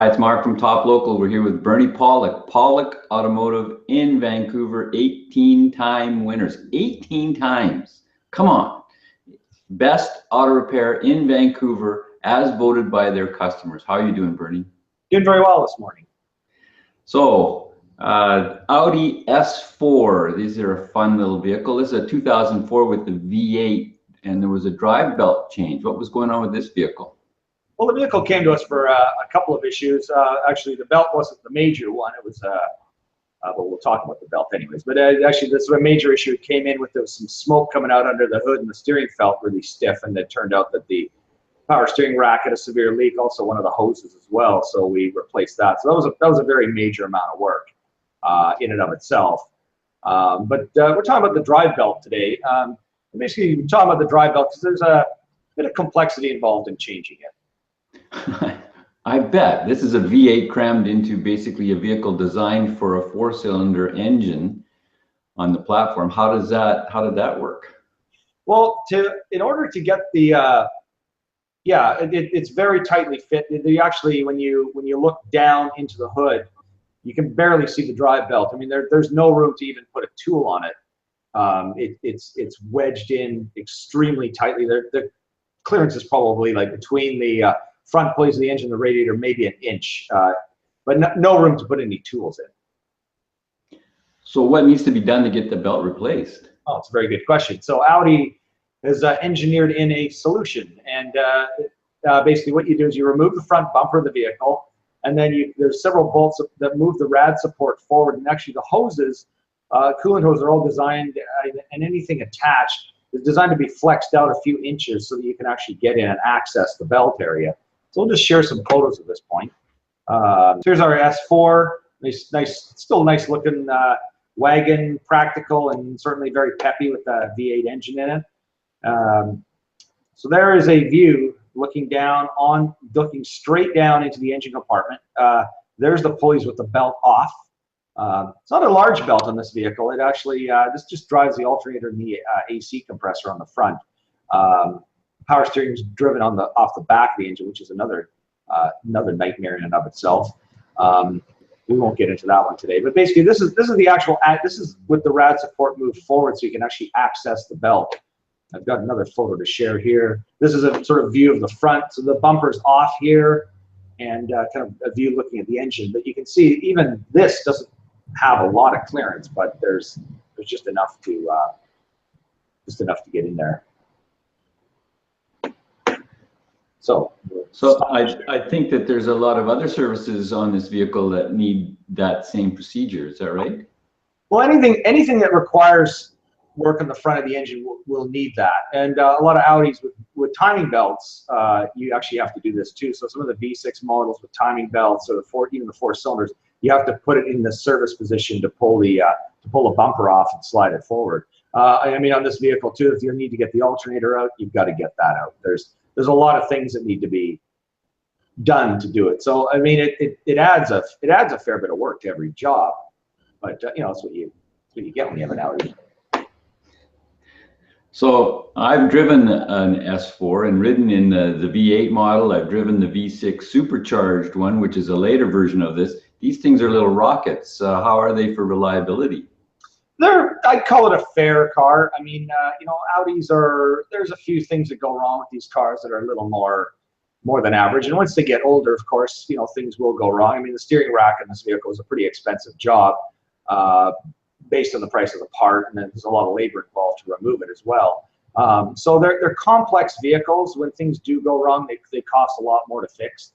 Hi, it's Mark from Top Local. We're here with Bernie Pawlik, Pawlik Automotive in Vancouver, 18-time winners. 18 times. Come on. Best auto repair in Vancouver as voted by their customers. How are you doing, Bernie? Doing very well this morning. So, Audi S4. These are a fun little vehicle. This is a 2004 with the V8, and there was a drive belt change. What was going on with this vehicle? Well, the vehicle came to us for a couple of issues. Actually, the belt wasn't the major one. It was, but we'll talk about the belt anyways. But actually, this was a major issue. It came in with some smoke coming out under the hood, and the steering felt really stiff. And it turned out that the power steering rack had a severe leak, also one of the hoses as well. So we replaced that. So that was a very major amount of work in and of itself. But we're talking about the drive belt today. Basically, we're talking about the drive belt because there's a bit of complexity involved in changing it. I bet. This is a V8 crammed into basically a vehicle designed for a 4-cylinder engine on the platform. How did that work? Well, in order to get the it's very tightly fit. Actually, when you look down into the hood, you can barely see the drive belt. I mean, there's no room to even put a tool on it. It's wedged in extremely tightly. The clearance is probably like between the front pulleys of the engine and the radiator, maybe an inch, but no room to put any tools in. So what needs to be done to get the belt replaced? Oh, it's a very good question. So Audi has engineered in a solution, and basically what you do is you remove the front bumper of the vehicle, and then there's several bolts that move the rad support forward, and actually the hoses, coolant hoses, are all designed, and anything attached is designed to be flexed out a few inches so that you can actually get in and access the belt area. So we'll just share some photos at this point. Here's our S4, still nice looking wagon, practical, and certainly very peppy with the V8 engine in it. So there is a view looking straight down into the engine compartment. There's the pulleys with the belt off. It's not a large belt on this vehicle. It actually, this just drives the alternator and the AC compressor on the front. Power steering is driven off the back of the engine, which is another nightmare in and of itself. We won't get into that one today, but basically this is the actual, this is with the rad support moved forward so you can actually access the belt. I've got another photo to share here. This is a sort of view of the front. So the bumper's off here, and kind of a view looking at the engine. But you can see even this doesn't have a lot of clearance, but there's just enough to get in there. So I think that there's a lot of other services on this vehicle that need that same procedure. Is that right? Well, anything that requires work on the front of the engine will need that. And a lot of Audis with timing belts, you actually have to do this too. So some of the V6 models with timing belts, or even the 4 cylinders, you have to put it in the service position to pull the bumper off and slide it forward. I mean, on this vehicle too, if you need to get the alternator out, you've got to get that out. There's a lot of things that need to be done to do it. So I mean, it adds a fair bit of work to every job, but you know, it's what you get when you have an Audi. So I've driven an S4 and ridden in the V8 model. I've driven the V6 supercharged one, which is a later version of this. These things are little rockets. How are they for reliability? I'd call it a fair car. I mean, you know, Audis there's a few things that go wrong with these cars that are a little more than average. And once they get older, of course, you know, things will go wrong. I mean, the steering rack in this vehicle is a pretty expensive job based on the price of the part, and then there's a lot of labor involved to remove it as well. So they're complex vehicles. When things do go wrong, they cost a lot more to fix.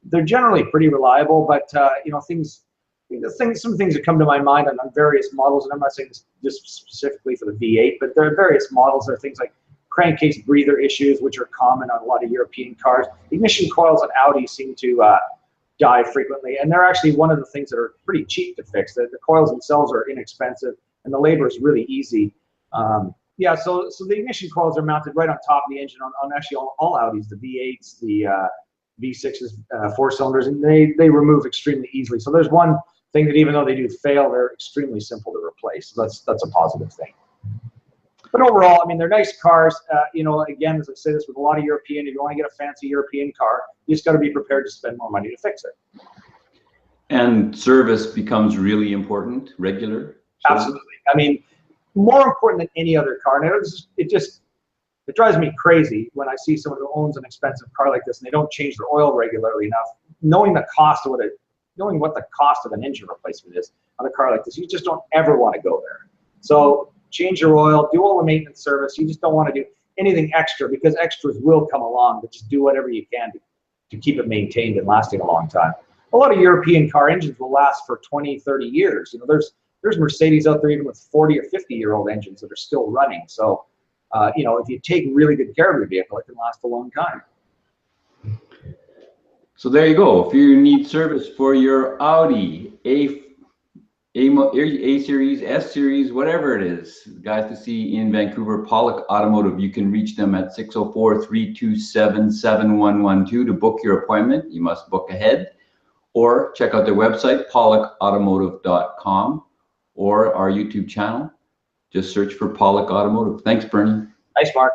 They're generally pretty reliable, but you know, some things that come to my mind on various models, and I'm not saying this just specifically for the V8, but there are various models. There are things like crankcase breather issues, which are common on a lot of European cars. Ignition coils on Audi seem to die frequently, and they're actually one of the things that are pretty cheap to fix. The coils themselves are inexpensive, and the labor is really easy. Yeah, so the ignition coils are mounted right on top of the engine on actually all Audis, the V8s, the V6s, 4 cylinders, and they remove extremely easily. So there's one thing that even though they do fail, they're extremely simple to replace. So that's a positive thing. But overall, I mean, they're nice cars. You know, again, as I say this with a lot of European, if you want to get a fancy European car, you just got to be prepared to spend more money to fix it. And service becomes really important, regular service? Absolutely. I mean, more important than any other car. And it drives me crazy when I see someone who owns an expensive car like this and they don't change their oil regularly enough. Knowing the cost of what the cost of an engine replacement is on a car like this, you just don't ever want to go there. So change your oil, do all the maintenance service. You just don't want to do anything extra because extras will come along, but just do whatever you can to keep it maintained and lasting a long time. A lot of European car engines will last for 20, 30 years. You know, there's Mercedes out there even with 40 or 50-year-old engines that are still running. So, you know, if you take really good care of your vehicle, it can last a long time. So there you go. If you need service for your Audi A Series, S Series, whatever it is, guys to see in Vancouver, Pawlik Automotive, you can reach them at 604-327-7112 to book your appointment. You must book ahead, or check out their website, pawlikautomotive.com, or our YouTube channel. Just search for Pawlik Automotive. Thanks, Bernie. Thanks, Mark.